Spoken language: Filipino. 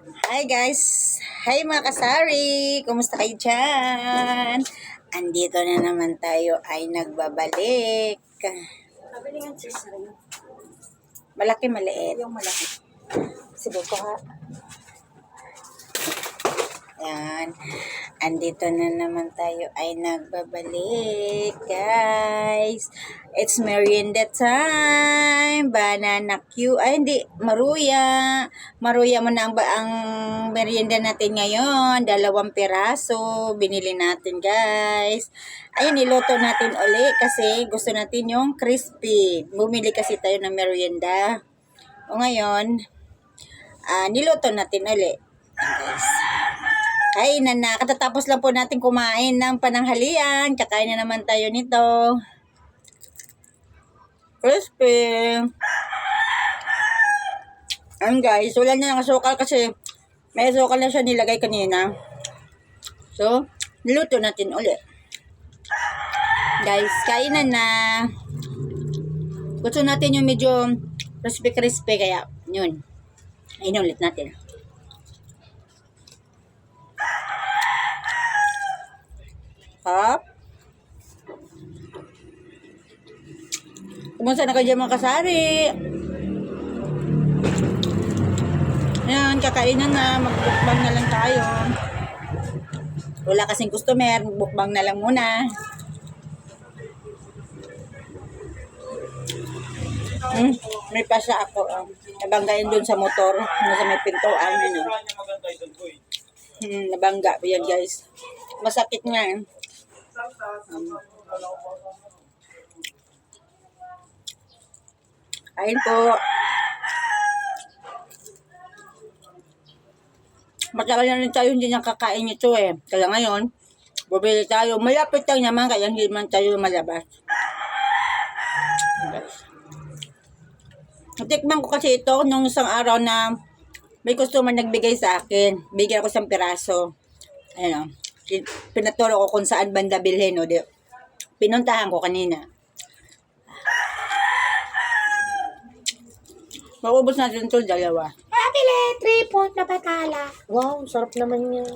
Hi guys! Hi mga kasari! Kumusta kayo dyan? Andito na naman tayo ay nagbabalik. Pabili ng cheese rin. Malaki, maliit. Yung malaki. Sige ko ha. Yan. Andito na naman tayo ay nagbabalik, guys. It's merienda time. Banana Q. Ay, hindi. Maruya. Maruya mo na ang merienda natin ngayon. 2 piraso. Binili natin, guys. Ayun, niluto natin uli kasi gusto natin yung crispy. Bumili kasi tayo ng merienda. O ngayon, niluto natin uli. Guys. Kainan na. Katatapos lang po natin kumain ng pananghalian. Kakain na naman tayo nito. Crispy. Ayan guys. Wala na ng asukal kasi may asukal na siya nilagay kanina. So, niluto natin ulit. Guys, kainan na. Gusto natin yung medyo crispy-crispy. Kaya, yun. Ayun ulit natin. Hop. Kumusta na kayo dyan mga kasari? Ayan, kakainan na. Magbukbang na lang tayo. Wala kasing customer. Bukbang na lang muna. May pasa ako. Nabanggain dun sa motor. Sa may pintuan. Nabangga. Yan guys. Masakit nga. Ayun po. Matagal na rin tayo hindi nakakain ito eh. Kaya ngayon, bubili tayo. Malapit lang naman kaya hindi man tayo malabas. Natikman ko kasi ito nung isang araw na may customer nagbigay sa akin. Bigyan ako 1 piraso. Ayun o. Pinaturo ko kung saan banda bilhin. O, pinuntahan ko kanina. Maubos natin ito 2. Pabili, 3 point na patala. Wow, sarap naman yan.